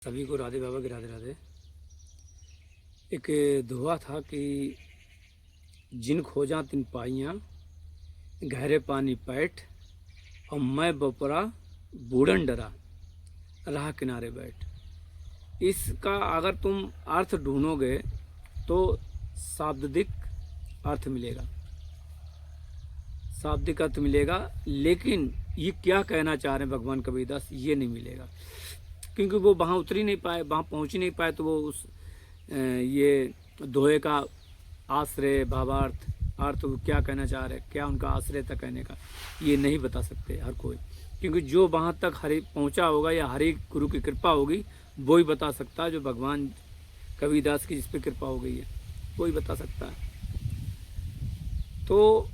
सभी को राधे बाबा की राधे राधे। एक दोहा था कि जिन खोजा तिन पाइयाँ, गहरे पानी पैठ, और मैं बपरा बूढ़न डरा, राह किनारे बैठ। इसका अगर तुम अर्थ ढूंढोगे तो शाब्दिक अर्थ मिलेगा, शाब्दिक अर्थ मिलेगा, लेकिन ये क्या कहना चाह रहे हैं भगवान कबीरदास ये नहीं मिलेगा, क्योंकि वो वहाँ उतर ही नहीं पाए, वहाँ पहुँच ही नहीं पाए। तो वो उस ये दोहे का आश्रय भावार्थ अर्थ वो क्या कहना चाह रहे, क्या उनका आश्रय था कहने का, ये नहीं बता सकते हर कोई, क्योंकि जो वहाँ तक हरि पहुँचा होगा या हरि गुरु की कृपा होगी वो ही बता सकता है। जो भगवान कबीरदास की जिस पर कृपा हो गई है वो ही बता सकता है। तो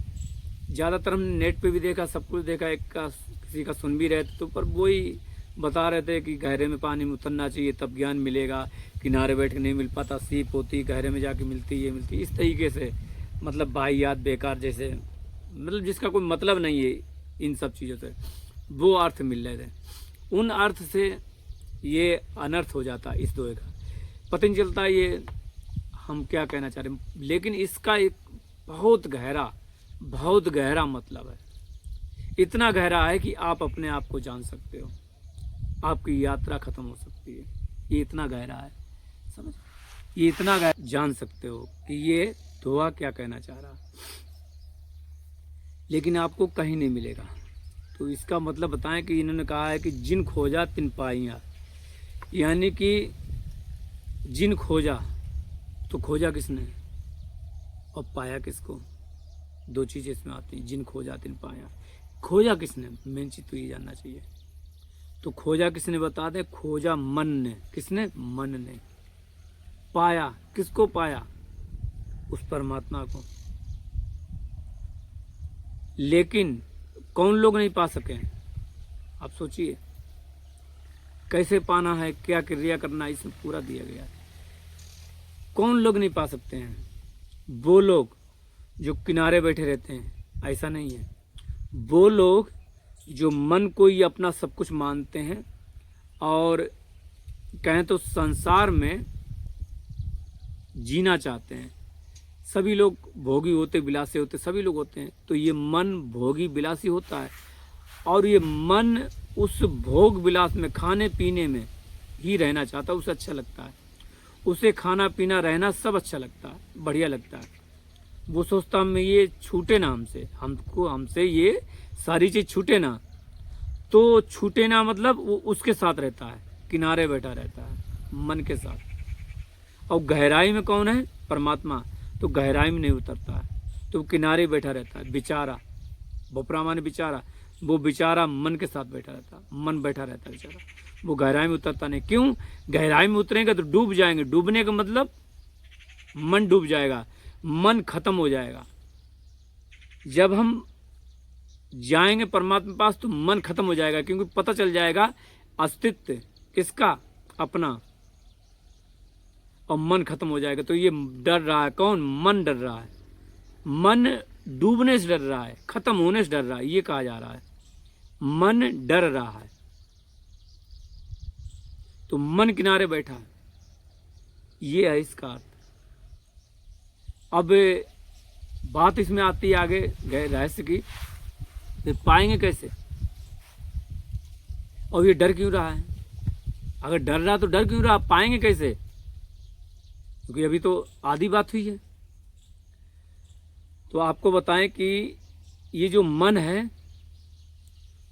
ज़्यादातर हमने नेट पे भी देखा, सब कुछ देखा, एक का किसी का सुन भी रहे थे, तो पर वही बता रहे थे कि गहरे में पानी में उतरना चाहिए तब ज्ञान मिलेगा, किनारे बैठ के नहीं मिल पाता, सीप होती गहरे में जाके मिलती, ये मिलती, इस तरीके से मतलब बाहियात बेकार जैसे, मतलब जिसका कोई मतलब नहीं है इन सब चीज़ों से, वो अर्थ मिल रहे थे। उन अर्थ से ये अनर्थ हो जाता है। इस दोहे का पता नहीं चलता ये हम क्या कहना चाह रहे हैं, लेकिन इसका एक बहुत गहरा मतलब है। इतना गहरा है कि आप अपने आप को जान सकते हो, आपकी यात्रा खत्म हो सकती है। ये इतना गहरा है, समझ, ये इतना गहरा जान सकते हो कि ये दोहा क्या कहना चाह रहा, लेकिन आपको कहीं नहीं मिलेगा। तो इसका मतलब बताएं कि इन्होंने कहा है कि जिन खोजा तिन पाइयाँ, यानी कि जिन खोजा, तो खोजा किसने और पाया किसको, दो चीज़ें इसमें आती हैं। जिन खोजा तिन पाया, खोजा किसने, मेन चीज़ तो ये जानना चाहिए। तो खोजा किसने बता दे, खोजा मन ने, किसने, मन ने। पाया किसको, पाया उस परमात्मा को। लेकिन कौन लोग नहीं पा सके, आप सोचिए कैसे पाना है, क्या क्रिया करना है, इसमें पूरा दिया गया है। कौन लोग नहीं पा सकते हैं, वो लोग जो किनारे बैठे रहते हैं, ऐसा नहीं है। वो लोग जो मन को ही अपना सब कुछ मानते हैं और कहें तो संसार में जीना चाहते हैं। सभी लोग भोगी होते, विलासी होते, सभी लोग होते हैं। तो ये मन भोगी विलासी होता है, और ये मन उस भोग विलास में, खाने पीने में ही रहना चाहता है, उसे अच्छा लगता है, उसे खाना पीना रहना सब अच्छा लगता है, बढ़िया लगता है। वो सोचता मैं ये छूटे ना हमसे, हमसे ये सारी चीज़ छूटे ना। तो छूटे ना मतलब वो उसके साथ रहता है, किनारे बैठा रहता है मन के साथ। और गहराई में कौन है, परमात्मा, तो गहराई में नहीं उतरता है, तो किनारे बैठा रहता है। बेचारा, बोपरा माने बेचारा, वो बेचारा मन के साथ बैठा रहता, मन बैठा रहता है बेचारा, वो गहराई में उतरता नहीं। क्यों, गहराई में उतरेंगे तो डूब जाएंगे। डूबने का मतलब मन डूब जाएगा, मन खत्म हो जाएगा। जब हम जाएंगे परमात्मा के पास तो मन खत्म हो जाएगा, क्योंकि पता चल जाएगा अस्तित्व किसका, अपना, और मन खत्म हो जाएगा। तो ये डर रहा है, कौन, मन डर रहा है, मन डूबने से डर रहा है, खत्म होने से डर रहा है, ये कहा जा रहा है, मन डर रहा है। तो मन किनारे बैठा है, ये है इसका अर्थ। अब बात इसमें आती है आगे रहस्य की, फिर पाएंगे कैसे, और ये डर क्यों रहा है, अगर डर रहा तो डर क्यों रहा, पाएंगे कैसे, क्योंकि अभी तो आधी बात हुई है। तो आपको बताएं कि ये जो मन है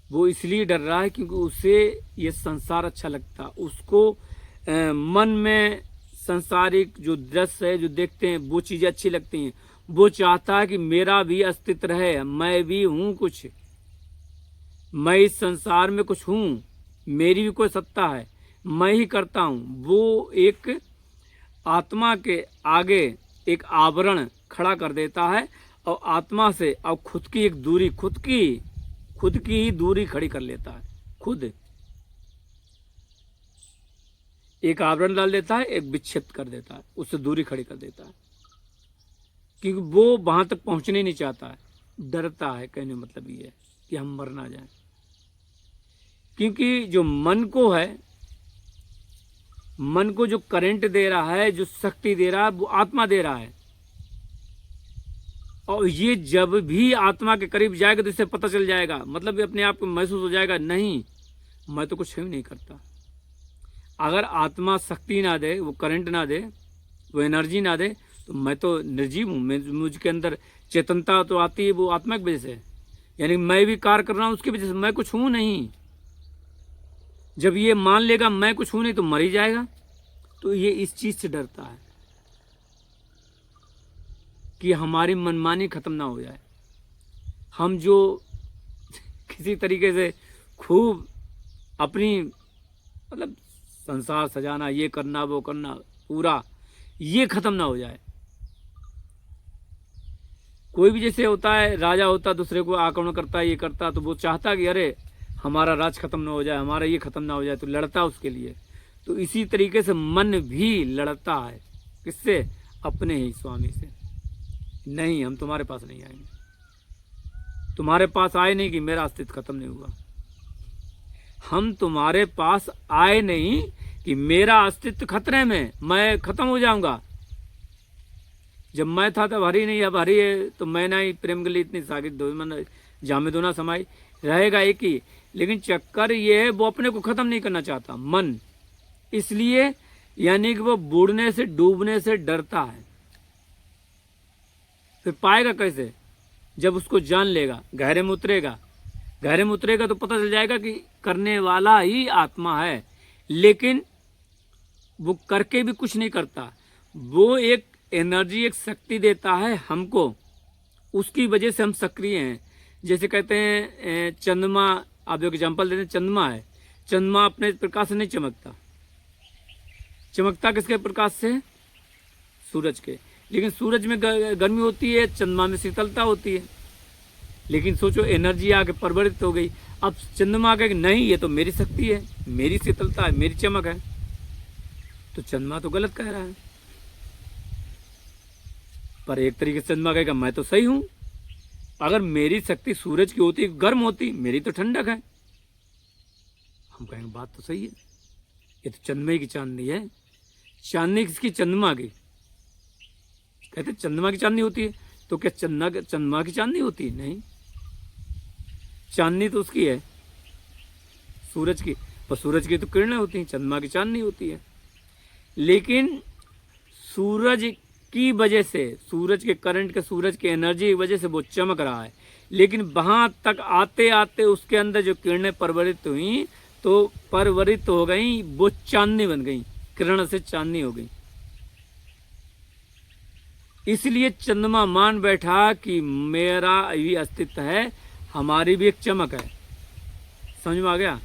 वो इसलिए डर रहा है क्योंकि उसे ये संसार अच्छा लगता है, उसको मन में संसारिक जो दृश्य है, जो देखते हैं वो चीज़ें अच्छी लगती हैं। वो चाहता है कि मेरा भी अस्तित्व है, मैं भी हूँ कुछ, मैं इस संसार में कुछ हूँ, मेरी भी कोई सत्ता है, मैं ही करता हूँ। वो एक आत्मा के आगे एक आवरण खड़ा कर देता है, और आत्मा से और खुद की एक दूरी, खुद की ही दूरी खड़ी कर लेता है। खुद एक आवरण डाल देता है, एक विच्छेद कर देता है, उससे दूरी खड़ी कर देता है, क्योंकि वो वहां तक पहुंचने नहीं चाहता है, डरता है। कहने मतलब ये है कि हम मर ना जाएं, क्योंकि जो मन को है मन को जो करंट दे रहा है, जो शक्ति दे रहा है, वो आत्मा दे रहा है। और ये जब भी आत्मा के करीब जाएगा तो इससे पता चल जाएगा, मतलब अपने आप को महसूस हो जाएगा, नहीं मैं तो कुछ भी नहीं करता। अगर आत्मा शक्ति ना दे, वो करंट ना दे, वो एनर्जी ना दे, तो मैं तो निर्जीव हूँ। मुझके अंदर चेतनता तो आती है, वो आत्मा की वजह से, यानी मैं भी कार्य कर रहा हूँ उसकी वजह से, मैं कुछ हूँ नहीं। जब ये मान लेगा मैं कुछ हूँ नहीं तो मर ही जाएगा। तो ये इस चीज़ से डरता है कि हमारी मनमानी खत्म ना हो जाए। हम जो किसी तरीके से खूब अपनी मतलब संसार सजाना, ये करना वो करना, पूरा ये खत्म ना हो जाए। कोई भी जैसे होता है, राजा होता दूसरे को आक्रमण करता है, ये करता, तो वो चाहता कि अरे हमारा राज खत्म ना हो जाए, हमारा ये खत्म ना हो जाए, तो लड़ता उसके लिए। तो इसी तरीके से मन भी लड़ता है, किससे? अपने ही स्वामी से। नहीं, हम तुम्हारे पास नहीं आएंगे, तुम्हारे पास आए नहीं कि मेरा अस्तित्व खत्म नहीं हुआ। हम तुम्हारे पास आए नहीं कि मेरा अस्तित्व खतरे में, मैं खत्म हो जाऊंगा। जब मैं था तब हरी नहीं, अब हरी है तो मैं नहीं। प्रेम गली इतनी सागित दो मन जामे दो ना समाई, रहेगा एक ही। लेकिन चक्कर ये है, वो अपने को खत्म नहीं करना चाहता मन, इसलिए यानी कि वो बूढ़ने से, डूबने से डरता है। फिर पाएगा कैसे? जब उसको जान लेगा, गहरे में उतरेगा। गहरे में उतरेगा तो पता चल जाएगा कि करने वाला ही आत्मा है, लेकिन वो करके भी कुछ नहीं करता। वो एक एनर्जी, एक शक्ति देता है हमको, उसकी वजह से हम सक्रिय हैं। जैसे कहते हैं चंद्रमा, आप जो एग्जाम्पल देते हैं, चंद्रमा है, चंद्रमा अपने प्रकाश से नहीं चमकता। चमकता किसके प्रकाश से? सूरज के। लेकिन सूरज में गर्मी होती है, चंद्रमा में शीतलता होती है। लेकिन सोचो एनर्जी आके परिवर्तित हो गई। अब चंद्रमा कहे नहीं, ये तो मेरी शक्ति है, मेरी शीतलता है, मेरी चमक है, तो चंद्रमा तो गलत कह रहा है। पर एक तरीके से चंद्रमा कहेगा मैं तो सही हूं। अगर मेरी शक्ति सूरज की होती, गर्म होती, मेरी तो ठंडक है। हम कहेंगे बात तो सही है, ये तो चंद्रमा की चांदनी है। चांदनी किसकी? चंद्रमा की। कहते चंद्रमा की चांदनी होती है, तो क्या चंद्रमा की चांदनी होती है? नहीं, चांदनी तो उसकी है, सूरज की। पर सूरज की तो किरणें होती हैं, चंद्रमा की चांदनी होती है। लेकिन सूरज की वजह से, सूरज के करंट के, सूरज की एनर्जी की वजह से वो चमक रहा है। लेकिन वहां तक आते आते उसके अंदर जो किरणें परिवर्तित हुई, तो परिवर्तित हो गई, वो चांदनी बन गई, किरण से चांदनी हो गई। इसलिए चंद्रमा मान बैठा कि मेरा भी अस्तित्व है, हमारी भी एक चमक है। समझ में आ गया?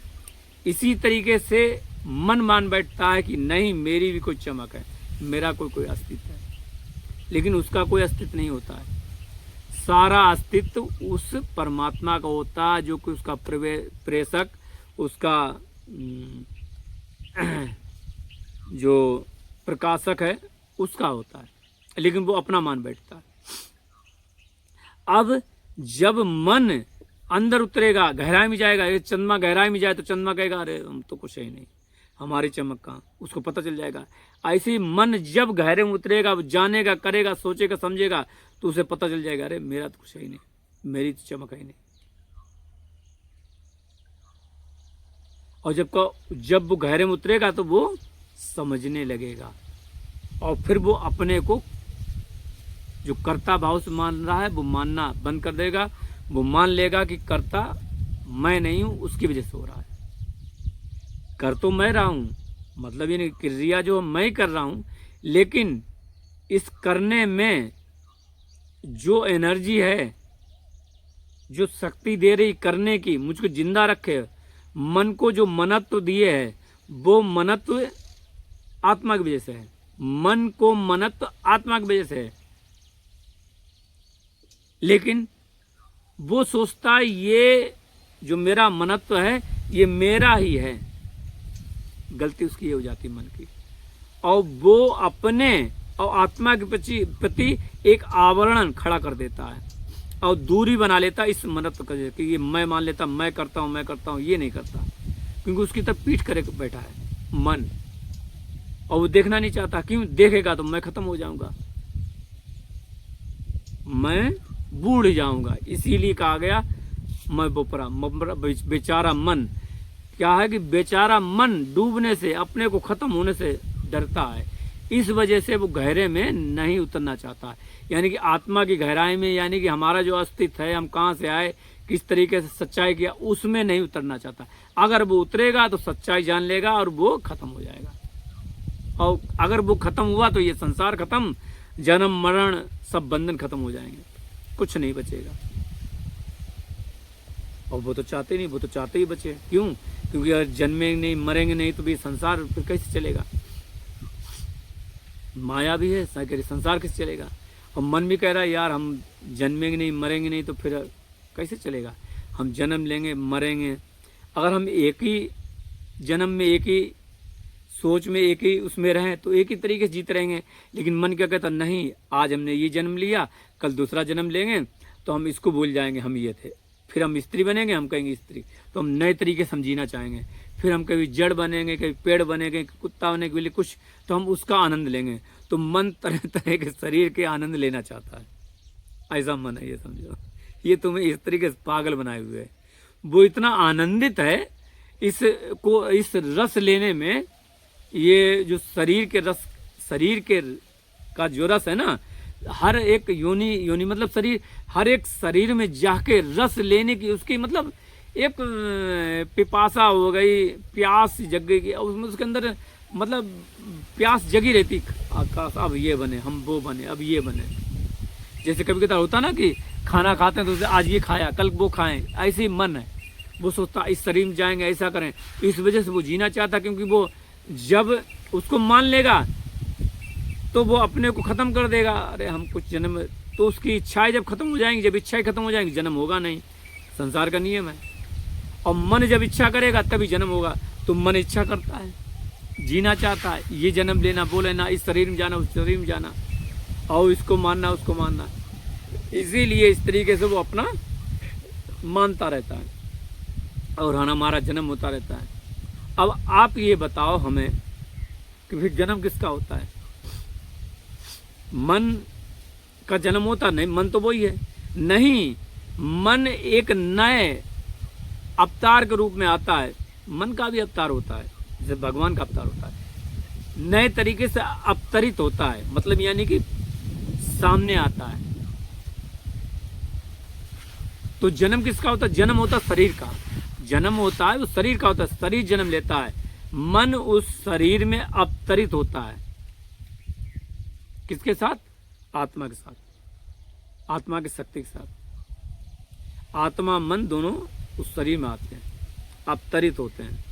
इसी तरीके से मन मान बैठता है कि नहीं, मेरी भी कोई चमक है, मेरा कोई अस्तित्व है। लेकिन उसका कोई अस्तित्व नहीं होता है। सारा अस्तित्व उस परमात्मा का होता है, जो कि उसका प्रेषक, उसका जो प्रकाशक है, उसका होता है। लेकिन वो अपना मान बैठता है। अब जब मन अंदर उतरेगा, गहराई में जाएगा, ये चंद्रमा गहराई में जाए तो चंद्रमा कहेगा अरे हम तो कुछ है ही नहीं, हमारी चमक कहाँ, उसको पता चल जाएगा। ऐसे ही मन जब गहरे में उतरेगा, वो जानेगा, करेगा, सोचेगा, समझेगा, तो उसे पता चल जाएगा अरे मेरा तो कुछ है ही नहीं, मेरी तो चमक है ही नहीं। और जब वो गहरे में उतरेगा तो वो समझने लगेगा, और फिर वो अपने को जो कर्ता भाव से मान रहा है वो मानना बंद कर देगा। वो मान लेगा कि कर्ता मैं नहीं हूं, उसकी वजह से हो रहा है। कर तो मैं रहा हूं, मतलब ये नहीं, क्रिया जो मैं कर रहा हूं, लेकिन इस करने में जो एनर्जी है, जो शक्ति दे रही करने की, मुझको जिंदा रखे, मन को जो मनत्व दिए है, वो मनत्व आत्मा की वजह से है। मन को मनत्व आत्मा की वजह से है। लेकिन वो सोचता है ये जो मेरा मनत्व है ये मेरा ही है। गलती उसकी ये हो जाती है मन की, और वो अपने और आत्मा के प्रति एक आवरण खड़ा कर देता है और दूरी बना लेता है इस मनत्व का, कि ये मैं मान लेता, मैं करता हूँ, ये नहीं करता, क्योंकि उसकी तरफ पीठ करे बैठा है मन। और वो देखना नहीं चाहता। क्यों? देखेगा तो मैं खत्म हो जाऊंगा, मैं बूढ़ जाऊंगा। इसीलिए कहा गया मैं बोपरा, बेचारा मन। क्या है कि बेचारा मन डूबने से, अपने को खत्म होने से डरता है। इस वजह से वो गहरे में नहीं उतरना चाहता। यानी कि आत्मा की गहराई में, यानी कि हमारा जो अस्तित्व है, हम कहाँ से आए, किस तरीके से सच्चाई किया, उसमें नहीं उतरना चाहता। अगर वो उतरेगा तो सच्चाई जान लेगा और वो खत्म हो जाएगा। और अगर वो खत्म हुआ तो ये संसार खत्म, जन्म मरण सब बंधन खत्म हो जाएंगे, कुछ नहीं बचेगा। और वो तो चाहते नहीं, वो तो चाहते ही बचे। क्यों? क्योंकि अगर जन्मेंगे नहीं, मरेंगे नहीं तो भी संसार फिर कैसे चलेगा? माया भी है, संसार कैसे चलेगा? और मन भी कह रहा है यार हम जन्मेंगे नहीं, मरेंगे नहीं तो फिर कैसे चलेगा? हम जन्म लेंगे, मरेंगे। अगर हम एक ही जन्म में, एक ही सोच में, एक ही उसमें रहें तो एक ही तरीके से जीते रहेंगे। लेकिन मन क्या कहता, नहीं, आज हमने ये जन्म लिया, कल दूसरा जन्म लेंगे तो हम इसको भूल जाएंगे हम ये थे। फिर हम स्त्री बनेंगे, हम कहेंगे स्त्री, तो हम नए तरीके से हम जीना चाहेंगे। फिर हम कभी जड़ बनेंगे, कभी पेड़ बनेंगे, कुत्ता बनेंगे के लिए कुछ, तो हम उसका आनंद लेंगे। तो मन तरह तरह के शरीर के आनंद लेना चाहता है। ऐसा मन है, ये समझो। ये तुम्हें इस तरीके से पागल बनाए हुए है। वो इतना आनंदित है इस रस लेने में। ये जो शरीर के रस, शरीर के का जो रस है ना, हर एक योनि मतलब शरीर, हर एक शरीर में जाके रस लेने की, उसकी मतलब एक पिपासा हो गई, प्यास जग गई, उसमें उसके अंदर मतलब प्यास जगी रहती। आकाश अब ये बने, हम वो बने, अब ये बने। जैसे कभी कभी होता ना कि खाना खाते हैं तो आज ये खाया, कल वो खाएं, ऐसे ही मन है। वो सोचता इस शरीर में जाएंगे, ऐसा करें। इस वजह से वो जीना चाहता, क्योंकि वो जब उसको मान लेगा तो वो अपने को खत्म कर देगा। अरे हम कुछ जन्म, तो उसकी इच्छाएं जब खत्म हो जाएंगी, जब इच्छाएं खत्म हो जाएंगी, जन्म होगा नहीं। संसार का नियम है। और मन जब इच्छा करेगा तभी जन्म होगा। तो मन इच्छा करता है, जीना चाहता है, ये जन्म लेना, वो लेना, इस शरीर में जाना, उस शरीर में जाना, और इसको मानना, उसको मानना। इसीलिए इस तरीके से वो अपना मानता रहता है और हमारा जन्म होता रहता है। अब आप ये बताओ हमें कि फिर जन्म किसका होता है? मन का जन्म होता नहीं, मन तो वही है। नहीं, मन एक नए अवतार के रूप में आता है। मन का भी अवतार होता है, जैसे भगवान का अवतार होता है। नए तरीके से अवतरित होता है, मतलब यानी कि सामने आता है। तो जन्म किसका होता है? जन्म होता है शरीर का। जन्म होता है वो शरीर का होता है, शरीर जन्म लेता है। मन उस शरीर में अवतरित होता है। किसके साथ? आत्मा के साथ, आत्मा की शक्ति के साथ। आत्मा मन दोनों उस शरीर में आते हैं, अवतरित होते हैं।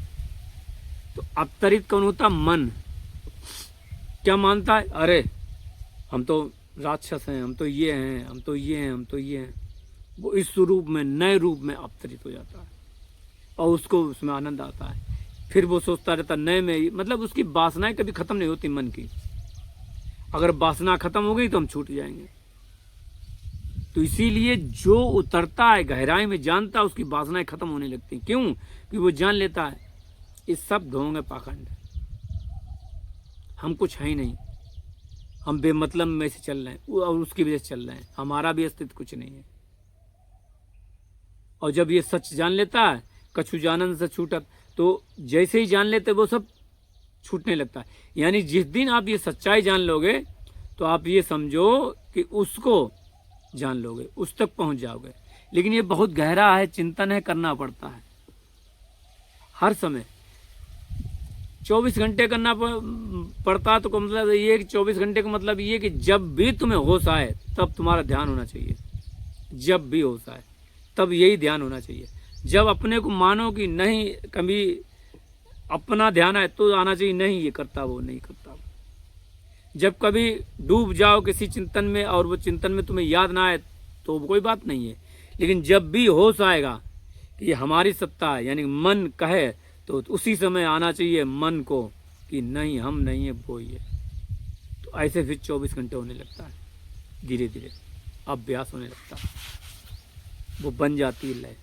तो अवतरित कौन होता? मन। क्या मानता है? अरे हम तो राक्षस हैं, हम तो ये हैं, हम तो ये हैं, हम तो ये हैं। वो इस रूप में, नए रूप में अवतरित हो जाता है और उसको उसमें आनंद आता है। फिर वो सोचता रहता नए में, मतलब उसकी वासनाएं कभी खत्म नहीं होती मन की। अगर वासना खत्म हो गई तो हम छूट जाएंगे। तो इसीलिए जो उतरता है गहराई में, जानता है, उसकी वासनाएं खत्म होने लगती हैं। क्यों? कि वो जान लेता है ये सब ढोंग पाखंड, हम कुछ है ही नहीं, हम बेमतलब में से चल रहे हैं और उसकी वजह से चल रहे हैं, हमारा भी अस्तित्व कुछ नहीं है। और जब ये सच जान लेता है, कछु जानन से छूटत, तो जैसे ही जान लेते वो सब छूटने लगता है। यानी जिस दिन आप ये सच्चाई जान लोगे तो आप ये समझो कि उसको जान लोगे, उस तक पहुंच जाओगे। लेकिन ये बहुत गहरा है, चिंतन है, करना पड़ता है हर समय। 24 घंटे करना पड़ता है। तो मतलब ये कि 24 घंटे का मतलब ये कि जब भी तुम्हें होश आए तब तुम्हारा ध्यान होना चाहिए। जब भी होश आए तब यही ध्यान होना चाहिए। जब अपने को मानो कि नहीं, कभी अपना ध्यान आए तो आना चाहिए, नहीं ये करता वो, नहीं करता वो। जब कभी डूब जाओ किसी चिंतन में और वो चिंतन में तुम्हें याद ना आए तो कोई बात नहीं है। लेकिन जब भी होश आएगा कि ये हमारी सत्ता है, यानी मन कहे, तो उसी समय आना चाहिए मन को कि नहीं, हम नहीं है, वो ही है। तो ऐसे फिर 24 घंटे होने लगता है, धीरे धीरे अभ्यास होने लगता है, वो बन जाती है लय।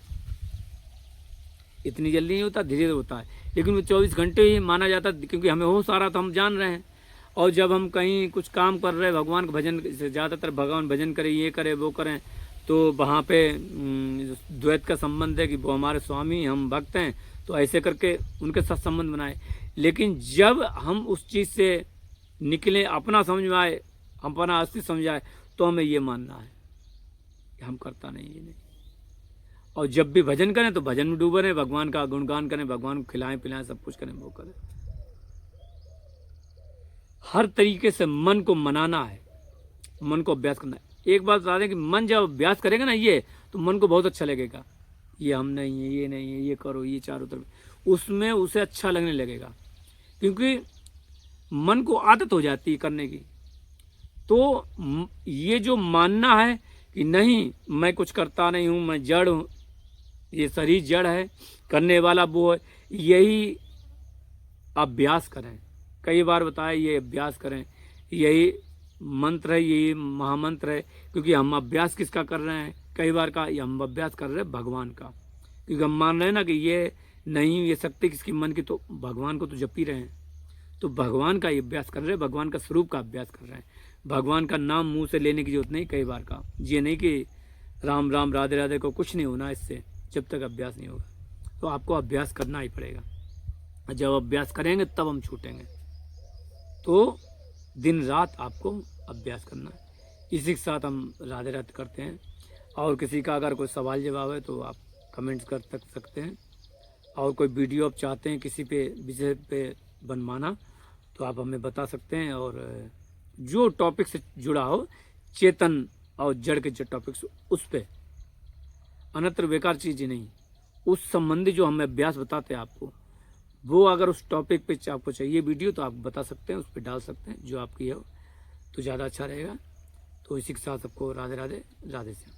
इतनी जल्दी नहीं होता, धीरे धीरे होता है। लेकिन वो 24 घंटे ही माना जाता है, क्योंकि हमें होश आ रहा तो हम जान रहे हैं। और जब हम कहीं कुछ काम कर रहे हैं, भगवान का भजन, ज़्यादातर भगवान भजन करें, ये करें वो करें, तो वहाँ पे द्वैत का संबंध है कि वो हमारे स्वामी, हम भक्त हैं, तो ऐसे करके उनके साथ संबंध बनाए। लेकिन जब हम उस चीज़ से निकले, अपना समझ में आए, अपना अस्तित्व समझ आए, तो हमें ये मानना है कि हम करता नहीं, ये नहीं। और जब भी भजन करें तो भजन में डूबे रहें, भगवान का गुणगान करें, भगवान को खिलाएं पिलाएं, सब कुछ करें, वो करें। हर तरीके से मन को मनाना है, मन को अभ्यास करना है। एक बात बता दें कि मन जब अभ्यास करेगा ना ये, तो मन को बहुत अच्छा लगेगा। ये हम नहीं है, ये नहीं है, ये करो, ये चारों तरफ, उसमें उसे अच्छा लगने लगेगा, क्योंकि मन को आदत हो जाती है करने की। तो ये जो मानना है कि नहीं मैं कुछ करता नहीं हूँ, मैं जड़ हूँ, ये शरीर जड़ है, करने वाला वो है, यही अभ्यास करें। कई बार बताया, ये अभ्यास करें, यही मंत्र है, यही महामंत्र है। क्योंकि हम अभ्यास किसका कर रहे हैं? कई बार का हम अभ्यास कर रहे हैं भगवान का, क्योंकि हम मान रहे हैं ना कि ये नहीं, ये शक्ति किसकी? मन की। तो भगवान को तो जप ही रहे हैं, तो भगवान का ये अभ्यास कर रहे हैं, भगवान का स्वरूप का अभ्यास कर रहे हैं। भगवान का नाम मुंह से लेने की जरूरत नहीं। कई बार का ये नहीं कि राम राम राधे राधे को कुछ नहीं होना इससे, जब तक अभ्यास नहीं होगा। तो आपको अभ्यास करना ही पड़ेगा। जब अभ्यास करेंगे तब हम छूटेंगे। तो दिन रात आपको अभ्यास करना है। इसी के साथ हम राधे राधे करते हैं। और किसी का अगर कोई सवाल जवाब है तो आप कमेंट्स कर सकते हैं। और कोई वीडियो आप चाहते हैं किसी पे विषय पे बनवाना, तो आप हमें बता सकते हैं। और जो टॉपिक से जुड़ा हो, चेतन और जड़ के जो टॉपिक्स, उस पे अन्यत्र बेकार चीज़ें नहीं, उस संबंधी जो हमें अभ्यास बताते हैं आपको, वो अगर उस टॉपिक पे आपको चाहिए वीडियो तो आप बता सकते हैं, उस पर डाल सकते हैं, जो आपकी है तो ज़्यादा अच्छा रहेगा। तो इसी के साथ सबको राधे राधे, राधे श्याम।